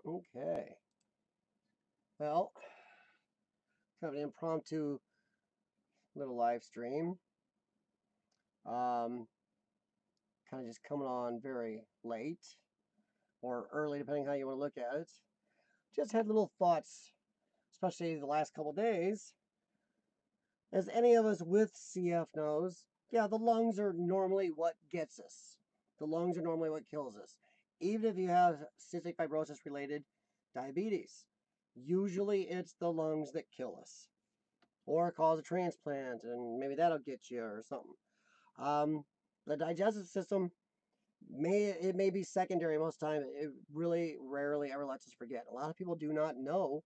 Okay. Well, kind of an impromptu little live stream. Um, kind of just coming on very late or early, depending how you want to look at it. Just had little thoughts, especially the last couple days. As any of us with CF knows, yeah, the lungs are normally what gets us. The lungs are normally what kills us. Even if you have cystic fibrosis related diabetes, usually it's the lungs that kill us or cause a transplant, and maybe that'll get you or something. Um, the digestive system may be secondary most time. It really rarely ever lets us forget. A lot of people do not know.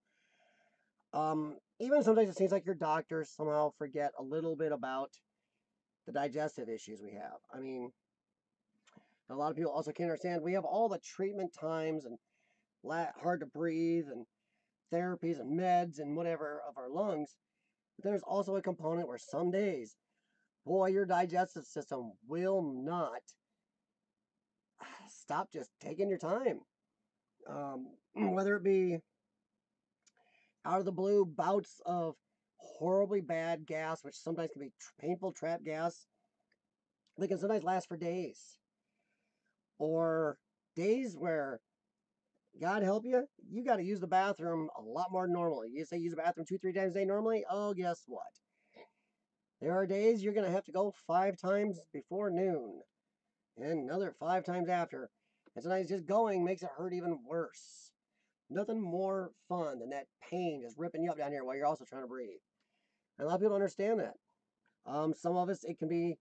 Even sometimes it seems like your doctors somehow forget a little bit about the digestive issues we have. I mean, a lot of people also can't understand we have all the treatment times and hard to breathe and therapies and meds and whatever of our lungs. But there's also a component where some days, boy, your digestive system will not stop just taking your time. Whether it be out of the blue bouts of horribly bad gas, which sometimes can be painful trap gas, they can sometimes last for days. Or days where, God help you, you got to use the bathroom a lot more than normally. You say use the bathroom 2, 3 times a day normally. Oh, guess what? There are days you're going to have to go 5 times before noon and another 5 times after. And sometimes just going makes it hurt even worse. Nothing more fun than that pain just ripping you up down here while you're also trying to breathe. And a lot of people don't understand that. Some of us, it can be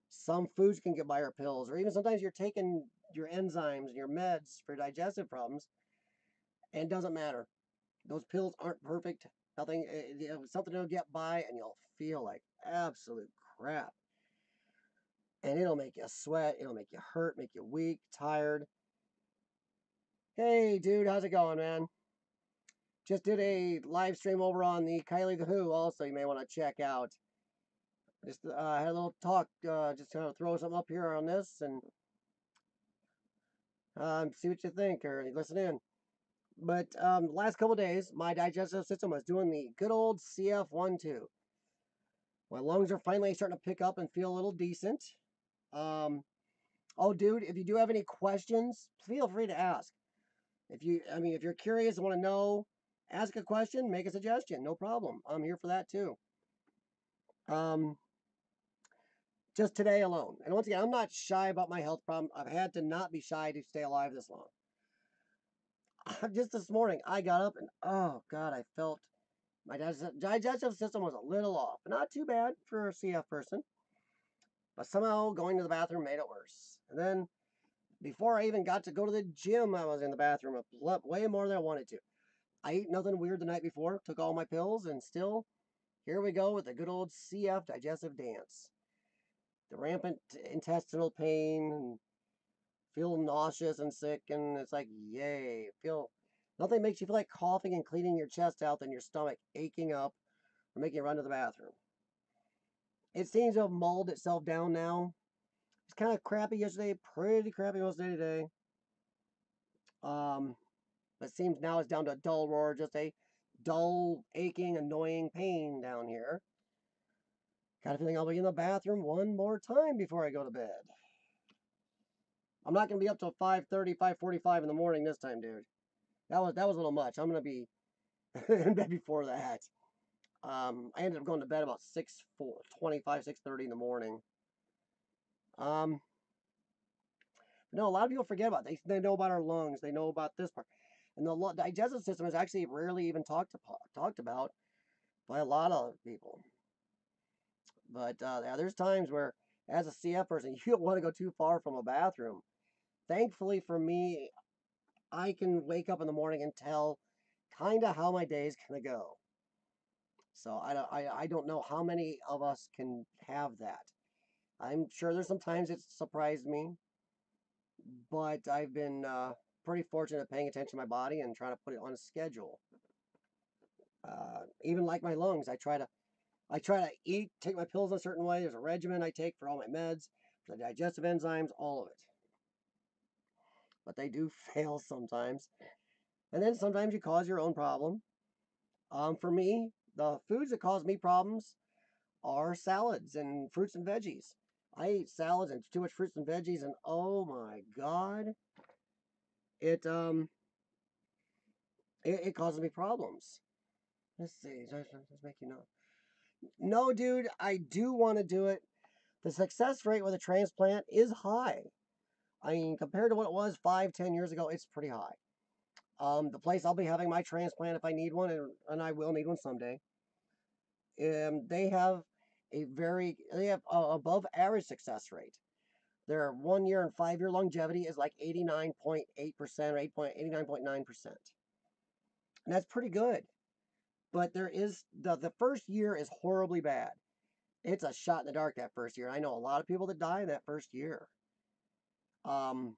some foods can get by our pills, or even sometimes you're taking your enzymes and your meds for digestive problems, and it doesn't matter. Those pills aren't perfect. Nothing, something will get by, and you'll feel like absolute crap. And it'll make you sweat, it'll make you hurt, make you weak, tired. Hey, dude, how's it going, man? Just did a live stream over on the Kylie the Who, also, you may want to check out. Just had a little talk, just kind of throw something up here on this and see what you think or listen in. But the last couple days, my digestive system was doing the good old CF1-2. My lungs are finally starting to pick up and feel a little decent. Um, oh, dude, if you do have any questions, feel free to ask. If you're curious and want to know, ask a question, make a suggestion, no problem. I'm here for that too. Um, just today alone. And once again, I'm not shy about my health problem. I've had to not be shy to stay alive this long. Just this morning, I got up and oh God, I felt my digestive system was a little off. Not too bad for a CF person, but somehow going to the bathroom made it worse. And then before I even got to go to the gym, I was in the bathroom way more than I wanted to. I ate nothing weird the night before, took all my pills, and still, here we go with the good old CF digestive dance. The rampant intestinal pain, and feel nauseous and sick, and it's like, yay. Nothing makes you feel like coughing and cleaning your chest out than your stomach aching up or making you run to the bathroom. It seems to have mulled itself down now. It's kind of crappy yesterday, pretty crappy most day today. But it seems now it's down to a dull roar, just a dull, aching, annoying pain down here. Got a feeling I'll be in the bathroom one more time before I go to bed. I'm not going to be up till 5:30, 5:45 in the morning this time, dude. That was a little much. I'm going to be in bed before that. I ended up going to bed about 6:25, 6:30 in the morning. No, a lot of people forget about it. They know about our lungs. They know about this part. And the digestive system is actually rarely even talked about by a lot of people. But yeah, there's times where, as a CF person, you don't want to go too far from a bathroom. Thankfully for me, I can wake up in the morning and tell kind of how my day is going to go. So I don't know how many of us can have that. I'm sure there's some times it's surprised me, but I've been pretty fortunate at paying attention to my body and trying to put it on a schedule. Even like my lungs, I try to eat, take my pills in a certain way. There's a regimen I take for all my meds, for the digestive enzymes, all of it. But they do fail sometimes. And then sometimes you cause your own problem. For me, the foods that cause me problems are salads and fruits and veggies. I eat salads and too much fruits and veggies, and oh my god, it it causes me problems. Let's see, does this make you know? No, dude, I do want to do it. The success rate with a transplant is high. I mean, compared to what it was 5, 10 years ago, it's pretty high. The place I'll be having my transplant if I need one, and I will need one someday. They have they have above average success rate. Their 1 year and 5 year longevity is like 89.8% or 89.9%. And that's pretty good. But there is the first year is horribly bad. It's a shot in the dark that first year. I know a lot of people that die in that first year. Um,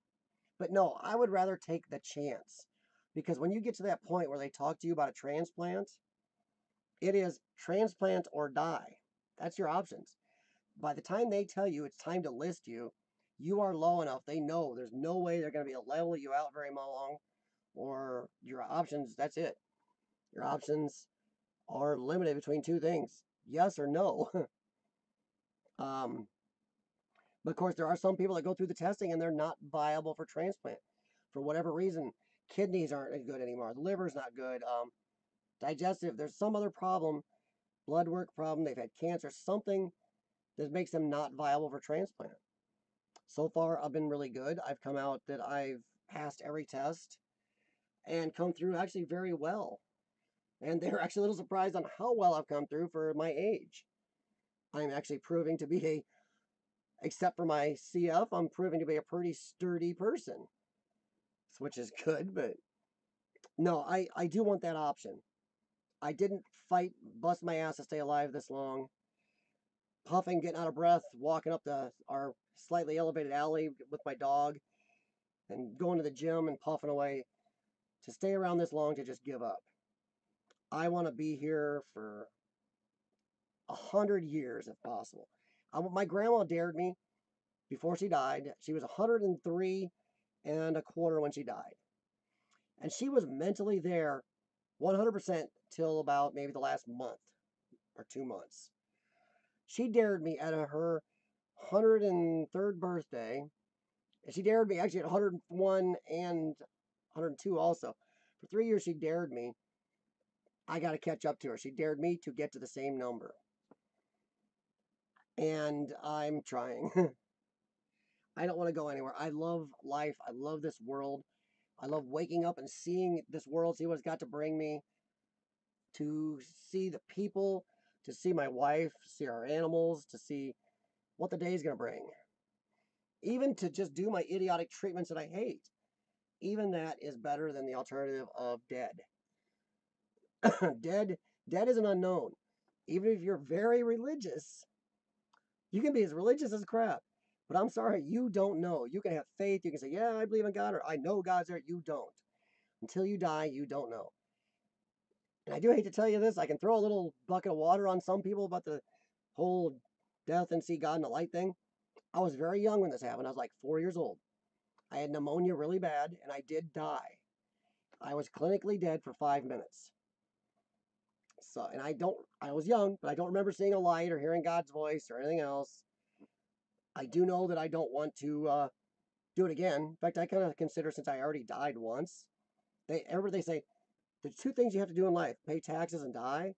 but no, I would rather take the chance because when you get to that point where they talk to you about a transplant, it is transplant or die. That's your options. By the time they tell you it's time to list you, you are low enough. They know there's no way they're going to be able to level you out very long, or your options, that's it. Your options are limited between two things, yes or no. um, but of course, there are some people that go through the testing and they're not viable for transplant for whatever reason. Kidneys aren't good anymore. The liver's not good. Digestive, there's some other problem, blood work problem. They've had cancer, something that makes them not viable for transplant. So far, I've been really good. I've come out that I've passed every test and come through actually very well. And they're actually a little surprised on how well I've come through for my age. I'm actually proving to be except for my CF, I'm proving to be a pretty sturdy person, which is good. But no, I do want that option. I didn't bust my ass to stay alive this long. Puffing, getting out of breath, walking up our slightly elevated alley with my dog, and going to the gym and puffing away to stay around this long to just give up. I want to be here for 100 years if possible. My grandma dared me before she died. She was 103 and a quarter when she died. And she was mentally there 100% till about maybe the last month or 2 months. She dared me at her 103rd birthday. And she dared me actually at 101 and 102 also. For 3 years, she dared me. I got to catch up to her. She dared me to get to the same number. And I'm trying. I don't want to go anywhere. I love life. I love this world. I love waking up and seeing this world, see what it's got to bring me, to see the people, to see my wife, see our animals, to see what the day is going to bring. Even to just do my idiotic treatments that I hate. Even that is better than the alternative of dead. Dead is an unknown. Even if you're very religious, you can be as religious as crap. But I'm sorry, you don't know. You can have faith. You can say, yeah, I believe in God, or I know God's there. You don't. Until you die, you don't know. And I do hate to tell you this. I can throw a little bucket of water on some people about the whole death and see God in the light thing. I was very young when this happened. I was like 4 years old. I had pneumonia really bad, and I did die. I was clinically dead for 5 minutes. So, and I was young, but I don't remember seeing a light or hearing God's voice or anything else. I do know that I don't want to do it again. In fact, I kind of consider, since I already died once, they say there's two things you have to do in life: pay taxes and die.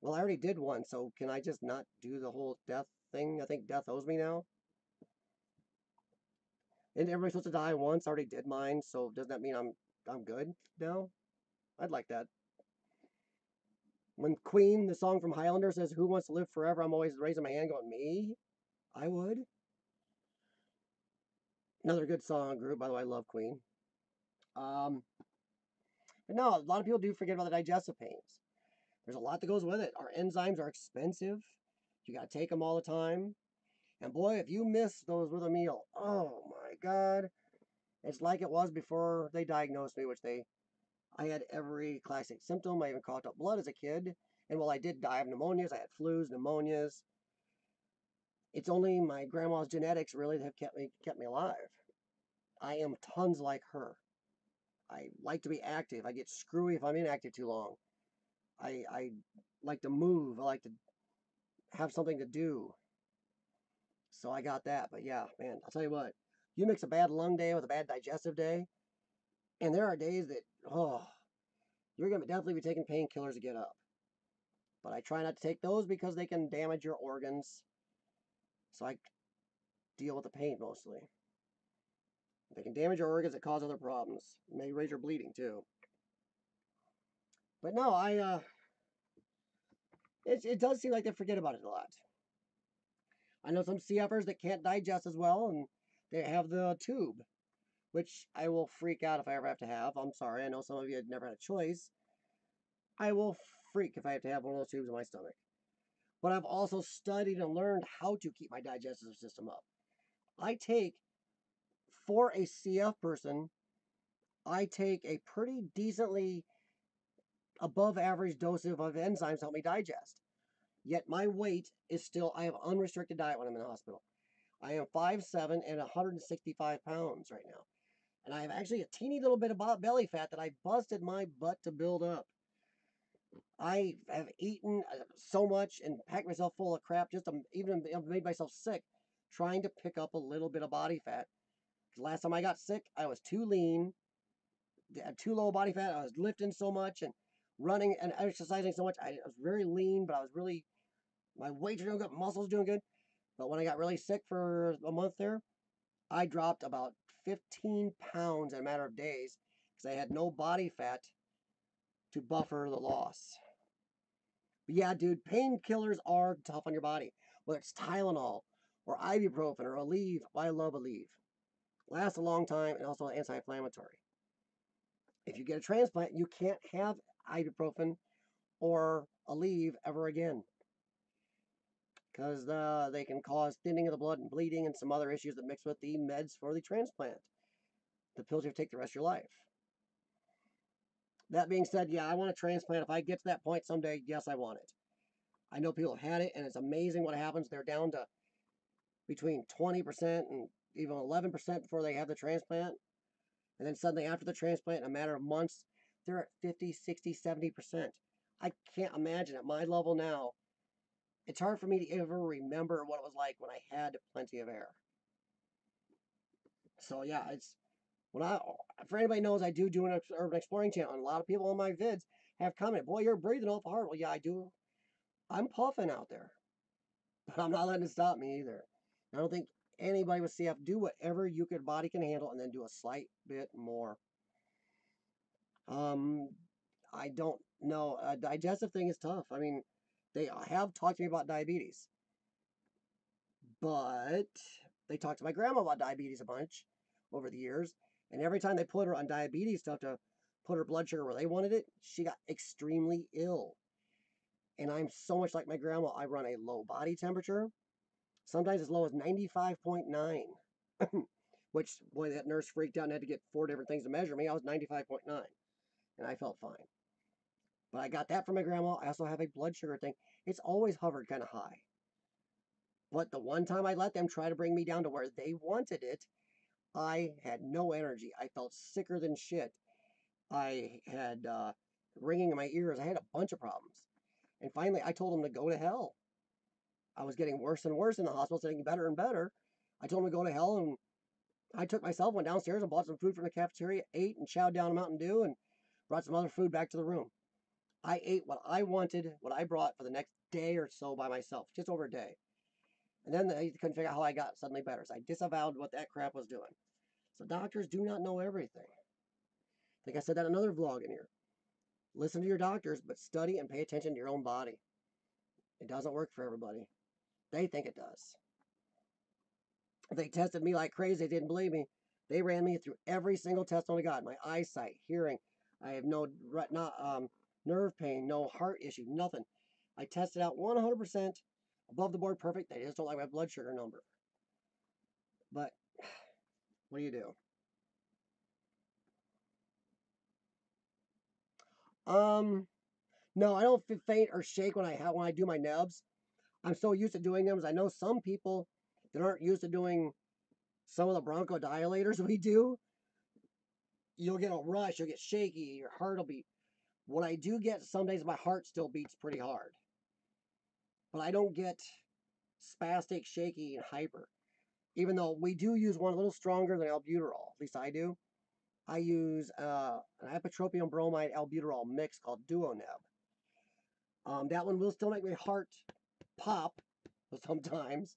Well, I already did one, so can I just not do the whole death thing? I think death owes me now. Isn't everybody supposed to die once? I already did mine, so doesn't that mean I'm good now? I'd like that. When Queen, the song from Highlander, says, "Who wants to live forever?" I'm always raising my hand going, me? I would. Another good song group, by the way. I love Queen. Um, but no, a lot of people do forget about the digestive pains. There's a lot that goes with it. Our enzymes are expensive. You got to take them all the time. And boy, if you miss those with a meal, oh my God. It's like it was before they diagnosed me, I had every classic symptom. I even coughed up blood as a kid. And while I did die of pneumonias, I had flus, pneumonias. It's only my grandma's genetics really that have kept me alive. I am tons like her. I like to be active. I get screwy if I'm inactive too long. I like to move. I like to have something to do. So I got that. But yeah, man, I'll tell you what. You mix a bad lung day with a bad digestive day, and there are days that, oh, you're going to definitely be taking painkillers to get up. But I try not to take those because they can damage your organs. So I deal with the pain mostly. They can damage your organs that cause other problems. May raise your bleeding too. But no, it does seem like they forget about it a lot. I know some CFers that can't digest as well, and they have the tube, which I will freak out if I ever have to have. I'm sorry, I know some of you had never had a choice. I will freak if I have to have one of those tubes in my stomach. But I've also studied and learned how to keep my digestive system up. I take, for a CF person, I take a pretty decently above average dose of enzymes to help me digest. Yet my weight is still, I have unrestricted diet when I'm in the hospital. I am 5'7" and 165 pounds right now. And I have actually a teeny little bit of belly fat that I busted my butt to build up. I have eaten so much and packed myself full of crap, just even made myself sick trying to pick up a little bit of body fat. Last time I got sick, I was too lean, had too low body fat. I was lifting so much and running and exercising so much. I was very lean, but I was really, my weight was doing good, muscles doing good. But when I got really sick for a month there, I dropped about 15 pounds in a matter of days because I had no body fat to buffer the loss. But yeah, dude, painkillers are tough on your body. Whether it's Tylenol or ibuprofen or Aleve. I love Aleve. Lasts a long time and also anti-inflammatory. If you get a transplant, you can't have ibuprofen or Aleve ever again because they can cause thinning of the blood and bleeding and some other issues that mix with the meds for the transplant. The pills you have to take the rest of your life. That being said, yeah, I want a transplant. If I get to that point someday, yes, I want it. I know people have had it, and it's amazing what happens. They're down to between 20% and even 11% before they have the transplant. And then suddenly after the transplant, in a matter of months, they're at 50, 60, 70%. I can't imagine at my level now. It's hard for me to ever remember what it was like when I had plenty of air. So yeah, it's when I, for anybody knows, I do an urban exploring channel, and a lot of people on my vids have commented, "Boy, you're breathing awful hard." Well, yeah, I do. I'm puffing out there, but I'm not letting it stop me either. I don't think anybody with CF do whatever your body can handle, and then do a slight bit more. Um, I don't know. Digestive thing is tough. I mean, they have talked to me about diabetes, but they talked to my grandma about diabetes a bunch over the years. And every time they put her on diabetes stuff to put her blood sugar where they wanted it, she got extremely ill. And I'm so much like my grandma. I run a low body temperature, sometimes as low as 95.9, which, boy, that nurse freaked out and had to get 4 different things to measure me. I was 95.9, and I felt fine. But I got that from my grandma. I also have a blood sugar thing. It's always hovered kind of high. But the one time I let them try to bring me down to where they wanted it, I had no energy. I felt sicker than shit. I had ringing in my ears. I had a bunch of problems. And finally, I told them to go to hell. I was getting worse and worse in the hospital, getting better and better. I told them to go to hell, and I took myself, went downstairs and bought some food from the cafeteria, ate and chowed down a Mountain Dew, and brought some other food back to the room. I ate what I wanted, what I brought for the next day or so by myself, just over a day. And then they couldn't figure out how I got suddenly better. So I disavowed what that crap was doing. So doctors do not know everything. I think I said that in another vlog in here. Listen to your doctors, but study and pay attention to your own body. It doesn't work for everybody. They think it does. They tested me like crazy. They didn't believe me. They ran me through every single test on I got. My eyesight, hearing. I have no nerve pain, no heart issue, nothing. I tested out 100% above the board perfect. They just don't like my blood sugar number. But what do you do? No, I don't faint or shake when I do my nubs. I'm so used to doing them. I know some people that aren't used to doing some of the bronchodilators we do. you'll get a rush, you'll get shaky, your heart will beat. What I do get some days, my heart still beats pretty hard, but I don't get spastic, shaky, and hyper. Even though we do use one a little stronger than albuterol, at least I do. I use an ipratropium bromide albuterol mix called Duoneb. That one will still make my heart pop sometimes,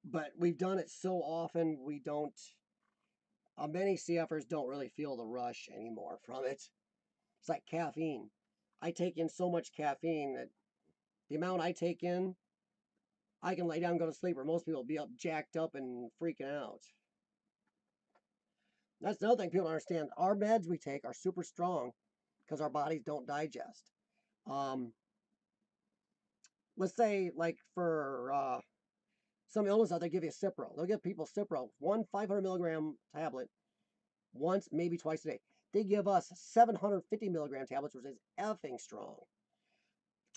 but we've done it so often we don't. Many CFers don't really feel the rush anymore from it. It's like caffeine. I take in so much caffeine that the amount I take in, I can lay down and go to sleep, or most people will be up jacked up and freaking out. That's another thing people don't understand. Our meds we take are super strong because our bodies don't digest. Um, let's say, like for some illness out, they give you a Cipro. They'll give people Cipro, one 500 milligram tablet once, maybe twice a day. They give us 750 milligram tablets, which is effing strong,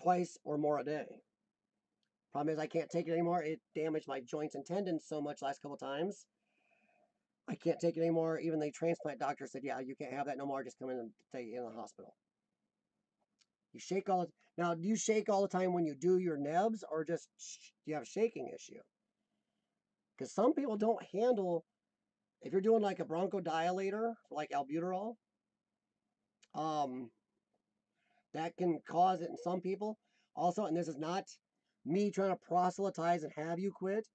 twice or more a day. Problem is, I can't take it anymore. It damaged my joints and tendons so much last couple times. I can't take it anymore. Even the transplant doctor said, "Yeah, you can't have that no more. Just come in and stay in the hospital." You shake all the now. Do you shake all the time when you do your nebs, or just do you have a shaking issue? Because some people don't handle. If you're doing like a bronchodilator, like albuterol, um, that can cause it in some people. Also, and this is not me trying to proselytize and have you quit.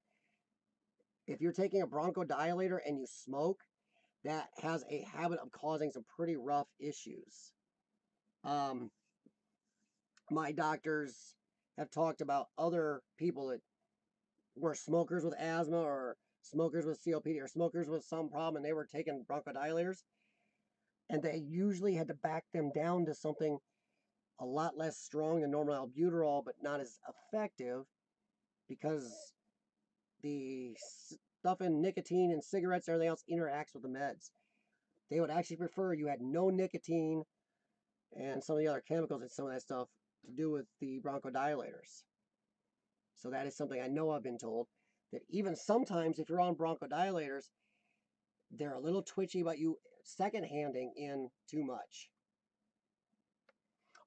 If you're taking a bronchodilator and you smoke, that has a habit of causing some pretty rough issues. Um, my doctors have talked about other people that were smokers with asthma or smokers with COPD or smokers with some problem and they were taking bronchodilators and they usually had to back them down to something a lot less strong than normal albuterol but not as effective because the stuff in nicotine and cigarettes and everything else interacts with the meds. They would actually prefer you had no nicotine and some of the other chemicals and some of that stuff to do with the bronchodilators. So that is something I know I've been told that even sometimes if you're on bronchodilators, they're a little twitchy about you second-handing in too much.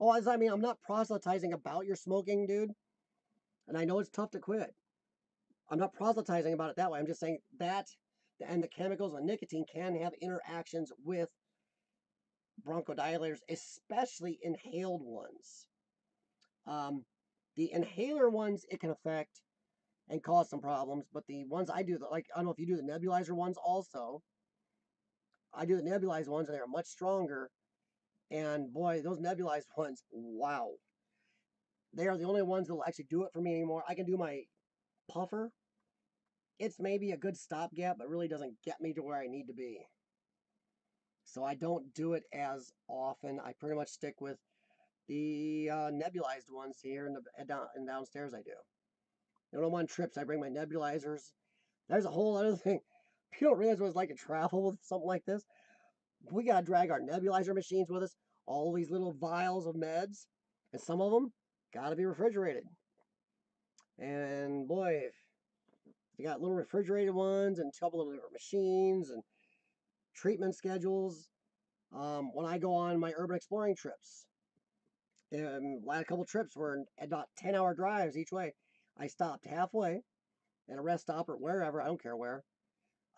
Oh, as I mean, I'm not proselytizing about your smoking, dude. And I know it's tough to quit. I'm not proselytizing about it that way. I'm just saying that and the chemicals and nicotine can have interactions with bronchodilators, especially inhaled ones. Um, the inhaler ones, it can affect and cause some problems, but the ones I do, like, I don't know if you do the nebulizer ones also. I do the nebulized ones, and they're much stronger. And boy, those nebulized ones, wow. They are the only ones that will actually do it for me anymore. I can do my puffer. It's maybe a good stopgap, but really doesn't get me to where I need to be. So I don't do it as often. I pretty much stick with the nebulized ones here in the downstairs. I do. When I'm on trips, I bring my nebulizers. There's a whole other thing. People don't realize what it's like to travel with something like this. We gotta drag our nebulizer machines with us. All these little vials of meds, and some of them gotta be refrigerated. And boy, you got little refrigerated ones and a couple of different machines and treatment schedules. When I go on my urban exploring trips, last couple trips were about 10-hour drives each way. I stopped halfway at a rest stop or wherever, I don't care where.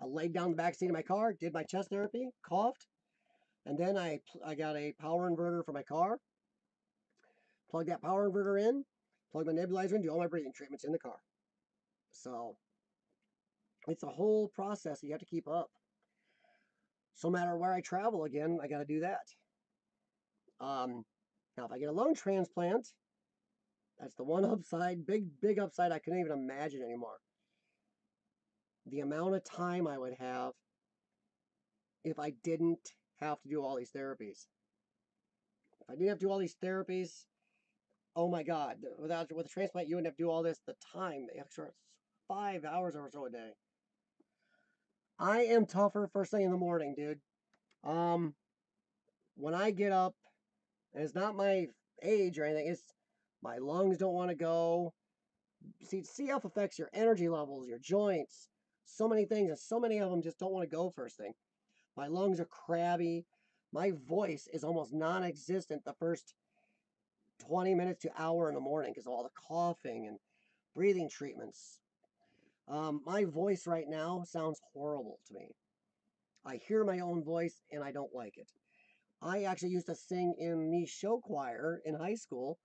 I laid down in the back seat of my car, did my chest therapy, coughed, and then I got a power inverter for my car, plug that power inverter in, plug my nebulizer in, do all my breathing treatments in the car. So it's a whole process you have to keep up. So no matter where I travel again, I got to do that. Now, if I get a lung transplant, that's the one upside, big upside I couldn't even imagine anymore. The amount of time I would have if I didn't have to do all these therapies. If I didn't have to do all these therapies, oh my God, with a transplant, you wouldn't have to do all this, the time, the extra 5 hours or so a day. I am tougher first thing in the morning, dude. When I get up, and it's not my age or anything, it's my lungs don't want to go. See, CF affects your energy levels, your joints, so many things, and so many of them just don't want to go first thing. My lungs are crabby. My voice is almost non-existent the first 20 minutes to hour in the morning because of all the coughing and breathing treatments. My voice right now sounds horrible to me. I hear my own voice and I don't like it. I actually used to sing in the show choir in high school.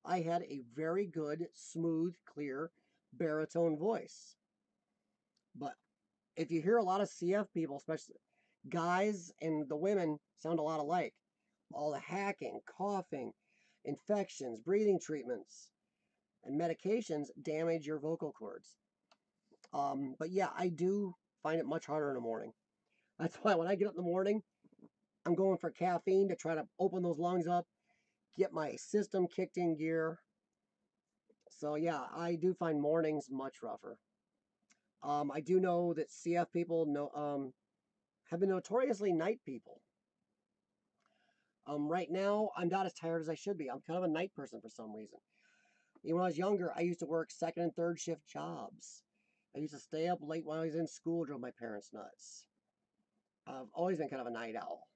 I had a very good, smooth, clear baritone voice. But if you hear a lot of CF people, especially guys and the women, sound a lot alike. All the hacking, coughing, infections, breathing treatments, and medications damage your vocal cords. But yeah, I do find it much harder in the morning. That's why when I get up in the morning, I'm going for caffeine to try to open those lungs up, get my system kicked in gear. So yeah, I do find mornings much rougher. I do know that CF people have been notoriously night people. Right now, I'm not as tired as I should be. I'm kind of a night person for some reason. When I was younger, I used to work second and third shift jobs. I used to stay up late while I was in school, drove my parents nuts. I've always been kind of a night owl.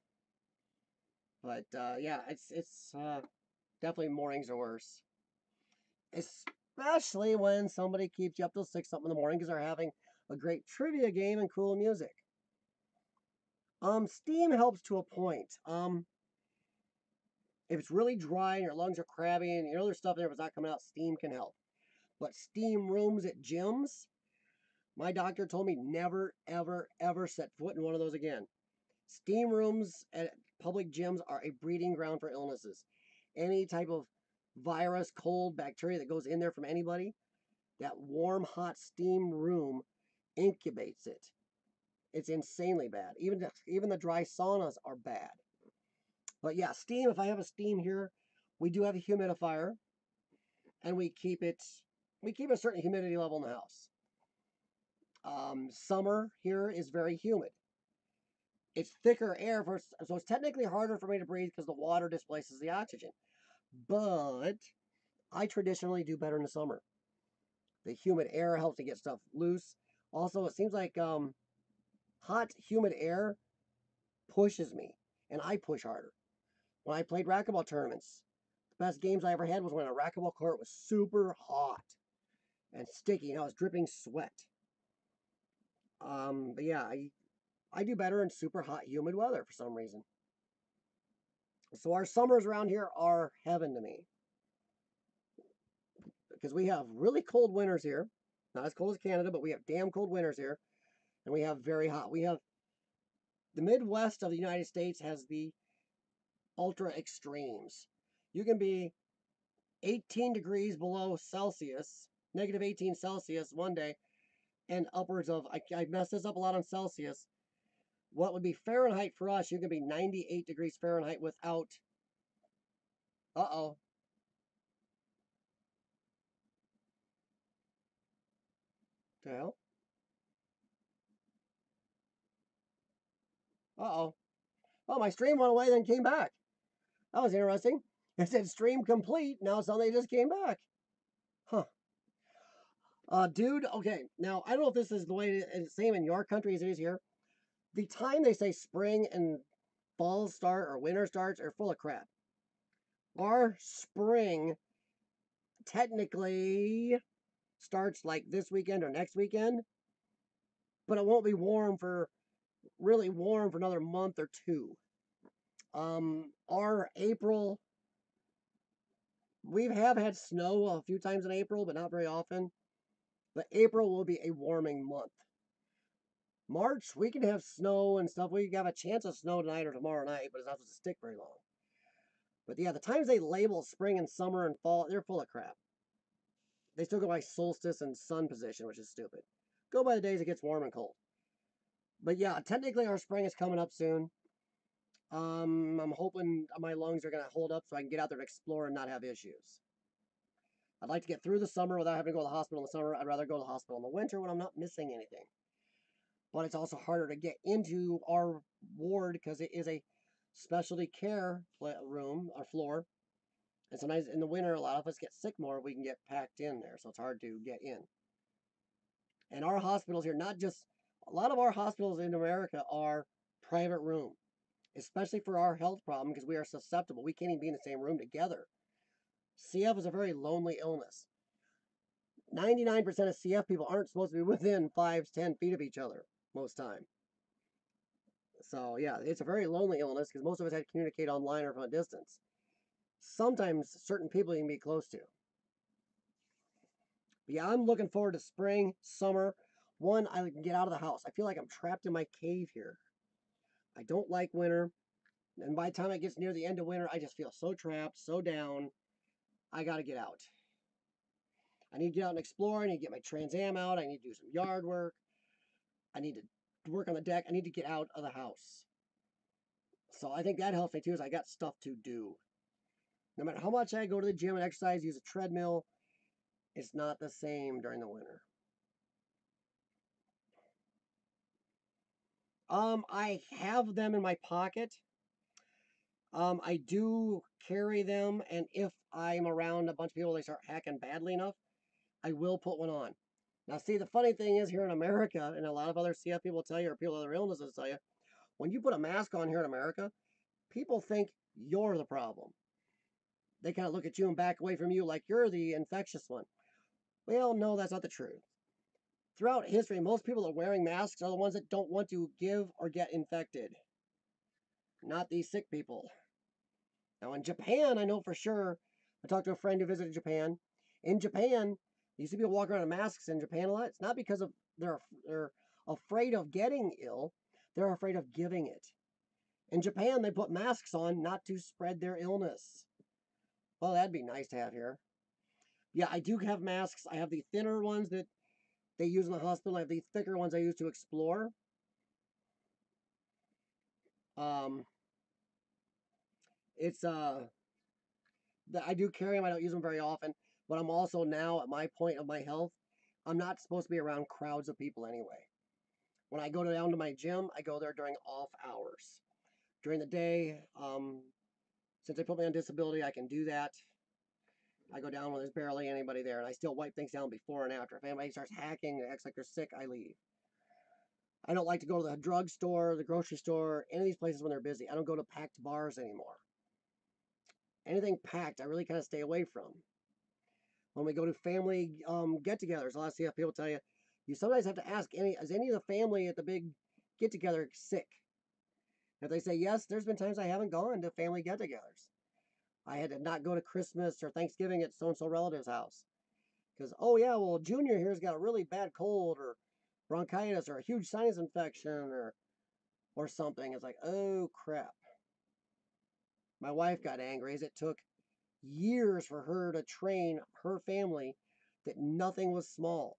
But yeah, it's definitely mornings are worse. Especially when somebody keeps you up till 6 something in the morning because they're having a great trivia game and cool music. Steam helps to a point. If it's really dry and your lungs are crabby and there's stuff there, if it's not coming out, steam can help. But steam rooms at gyms, my doctor told me never, ever, ever set foot in one of those again. Steam rooms at public gyms are a breeding ground for illnesses. Any type of virus, cold, bacteria that goes in there from anybody, that warm, hot steam room incubates it. It's insanely bad. Even the dry saunas are bad. But yeah, steam, if I have a steam here, we do have a humidifier and we keep a certain humidity level in the house. Summer here is very humid. It's thicker air, so it's technically harder for me to breathe because the water displaces the oxygen. But I traditionally do better in the summer. The humid air helps to get stuff loose. Also, it seems like hot, humid air pushes me, and I push harder. When I played racquetball tournaments, the best games I ever had was when a racquetball court was super hot and sticky, and I was dripping sweat. But yeah, I do better in super hot, humid weather for some reason. So our summers around here are heaven to me because we have really cold winters here. Not as cold as Canada, but we have damn cold winters here, and we have very hot. We have the Midwest of the United States has the ultra extremes. You can be 18 degrees below Celsius, negative 18 Celsius one day, and upwards of, I messed this up a lot on Celsius. What would be Fahrenheit for us, you can be 98 degrees Fahrenheit without, uh-oh, the hell? Uh-oh. Oh, my stream went away, then came back. That was interesting. It said stream complete. Now suddenly it just came back. Huh. Dude, okay. Now, I don't know if this is the way it's the same in your country as it is here. The time they say spring and fall start or winter starts are full of crap. Our spring technically starts like this weekend or next weekend, but it won't be really warm for another month or two. Our April, we have had snow a few times in April, but not very often. But April will be a warming month. March, we can have snow and stuff. We have a chance of snow tonight or tomorrow night, but it's not supposed to stick very long. But yeah, the times they label spring and summer and fall, they're full of crap. They still go by solstice and sun position, which is stupid. Go by the days it gets warm and cold. But yeah, technically our spring is coming up soon. I'm hoping my lungs are going to hold up so I can get out there and explore and not have issues. I'd like to get through the summer without having to go to the hospital in the summer. I'd rather go to the hospital in the winter when I'm not missing anything. But it's also harder to get into our ward because it is a specialty care room or floor. And sometimes in the winter, a lot of us get sick more. We can get packed in there, so it's hard to get in. And our hospitals here, not just a lot of our hospitals in America are private room, especially for our health problem because we are susceptible. We can't even be in the same room together. CF is a very lonely illness. 99% of CF people aren't supposed to be within 5 to 10 feet of each other most time. So yeah, it's a very lonely illness because most of us had to communicate online or from a distance. Sometimes certain people you can be close to. But yeah, I'm looking forward to spring, summer. One, I can get out of the house. I feel like I'm trapped in my cave here. I don't like winter. And by the time it gets near the end of winter, I just feel so trapped, so down. I got to get out. I need to get out and explore. I need to get my Trans Am out. I need to do some yard work. I need to work on the deck. I need to get out of the house. So I think that helps me too, is I got stuff to do. No matter how much I go to the gym and exercise, use a treadmill, it's not the same during the winter. I have them in my pocket. I do carry them, and if I'm around a bunch of people, they start hacking badly enough, I will put one on. Now, see, the funny thing is here in America, and a lot of other CF people tell you, or people with other illnesses tell you, when you put a mask on here in America, people think you're the problem. They kind of look at you and back away from you like you're the infectious one. Well, no, that's not the truth. Throughout history, most people that are wearing masks are the ones that don't want to give or get infected, not these sick people. Now, in Japan, I know for sure, I talked to a friend who visited Japan. In Japan, you see people walk around in masks in Japan a lot. It's not because of they're afraid of getting ill, they're afraid of giving it. In Japan, they put masks on not to spread their illness. Well, that'd be nice to have here. Yeah, I do have masks. I have the thinner ones that they use in the hospital. I have the thicker ones I use to explore. Um, it's I do carry them. I don't use them very often, but I'm also now at my point of my health. I'm not supposed to be around crowds of people anyway. When I go down to my gym, I go there during off hours. During the day, since they put me on disability, I can do that. I go down when there's barely anybody there, and I still wipe things down before and after. If anybody starts hacking and acts like they're sick, I leave. I don't like to go to the drugstore, the grocery store, any of these places when they're busy. I don't go to packed bars anymore. Anything packed, I really kind of stay away from. When we go to family get-togethers, a lot of CF people tell you, you sometimes have to ask, is any of the family at the big get-together sick? If they say yes, there's been times I haven't gone to family get-togethers. I had to not go to Christmas or Thanksgiving at so-and-so relative's house. Because, oh yeah, well, Junior here's got a really bad cold or bronchitis or a huge sinus infection or something. It's like, oh crap. My wife got angry as it took years for her to train her family that nothing was small.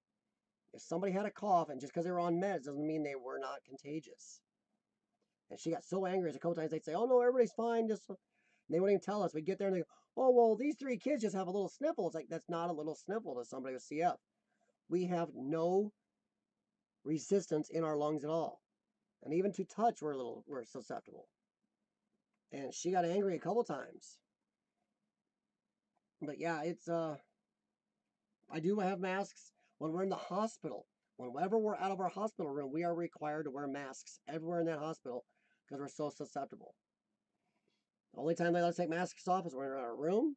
If somebody had a cough, and just because they were on meds doesn't mean they were not contagious. And she got so angry a couple times they'd say, oh no, everybody's fine. They wouldn't even tell us. We'd get there and they go, oh, well, these 3 kids just have a little sniffle. It's like, that's not a little sniffle to somebody with CF. We have no resistance in our lungs at all. And even to touch, we're susceptible. And she got angry a couple times. But yeah, it's I do have masks when we're in the hospital. Whenever we're out of our hospital room, we are required to wear masks everywhere in that hospital because we're so susceptible. The only time they let us take masks off is when we're in our room,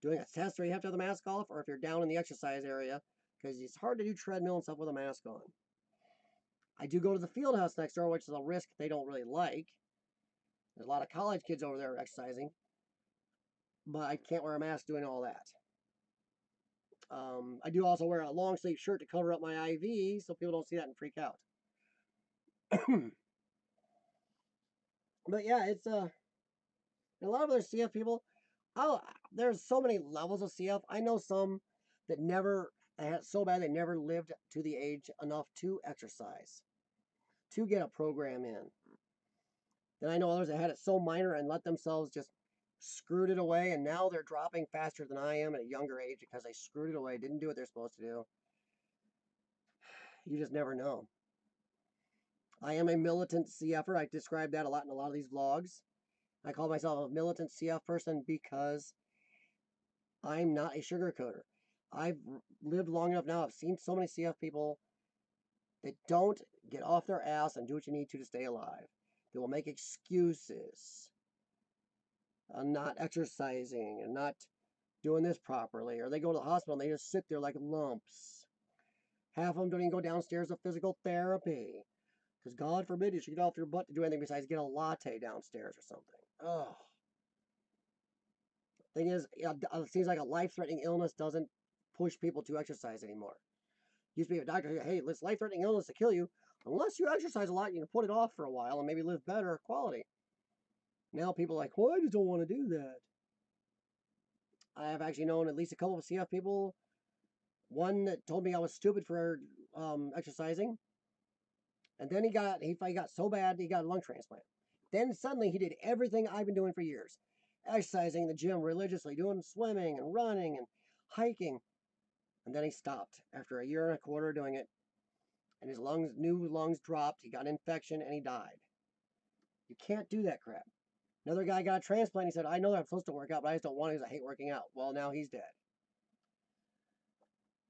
doing a test where you have to have the mask off, or if you're down in the exercise area, because it's hard to do treadmill and stuff with a mask on. I do go to the field house next door, which is a risk they don't really like. There's a lot of college kids over there exercising, but I can't wear a mask doing all that. I do also wear a long sleeve shirt to cover up my IV so people don't see that and freak out. But yeah, it's a lot of other CF people. Oh, there's so many levels of CF. I know some that never had it so bad they never lived to the age enough to exercise, to get a program in. Then I know others that had it so minor and let themselves just screwed it away, and now they're dropping faster than I am at a younger age because they screwed it away, didn't do what they're supposed to do. You just never know. I am a militant CFer. I describe that a lot in a lot of these vlogs. I call myself a militant CF person because I'm not a sugarcoater. I've lived long enough now. I've seen so many CF people that don't get off their ass and do what you need to stay alive. They will make excuses on not exercising and not doing this properly, or they go to the hospital and they just sit there like lumps. Half of them don't even go downstairs to physical therapy. Because God forbid you should get off your butt to do anything besides get a latte downstairs or something. Ugh. Thing is, it seems like a life-threatening illness doesn't push people to exercise anymore. Used to be a doctor who, hey, this life-threatening illness to kill you. Unless you exercise a lot, you can put it off for a while and maybe live better quality. Now people are like, well, I just don't want to do that. I have actually known at least a couple of CF people. One that told me I was stupid for exercising, and then he got so bad he got a lung transplant. Then suddenly he did everything I've been doing for years, exercising in the gym religiously, doing swimming and running and hiking, and then he stopped after a year and a quarter doing it, and his new lungs dropped. He got an infection and he died. You can't do that crap. Another guy got a transplant. He said, I know that I'm supposed to work out, but I just don't want to because I hate working out. Well, now he's dead.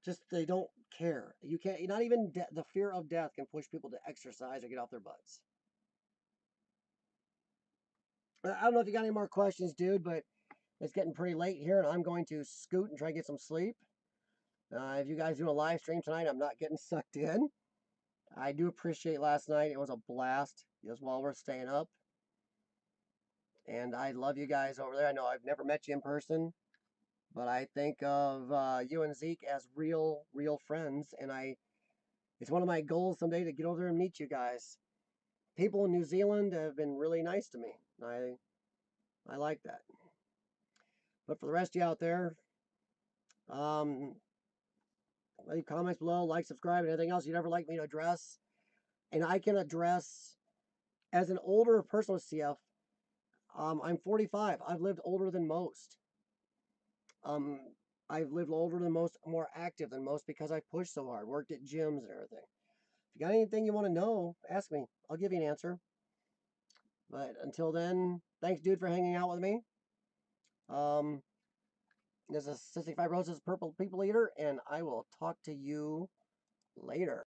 Just they don't care. You can't. Not even the fear of death can push people to exercise or get off their butts. I don't know if you got any more questions, dude, but it's getting pretty late here, and I'm going to scoot and try to get some sleep. If you guys do a live stream tonight, I'm not getting sucked in. I do appreciate last night. It was a blast, just while we're staying up. And I love you guys over there. I know I've never met you in person, but I think of you and Zeke as real friends, and it's one of my goals someday to get over there and meet you guys. People in New Zealand have been really nice to me. I like that. But for the rest of you out there, um, leave comments below, like, subscribe, and anything else you'd ever like me to address. And I can address, as an older person with CF, I'm 45. I've lived older than most. Um, I've lived older than most, more active than most because I pushed so hard, worked at gyms and everything. If you got anything you want to know, ask me. I'll give you an answer. But until then, thanks, dude, for hanging out with me. Um, this is Cystic Fibrosis Purple People Eater, and I will talk to you later.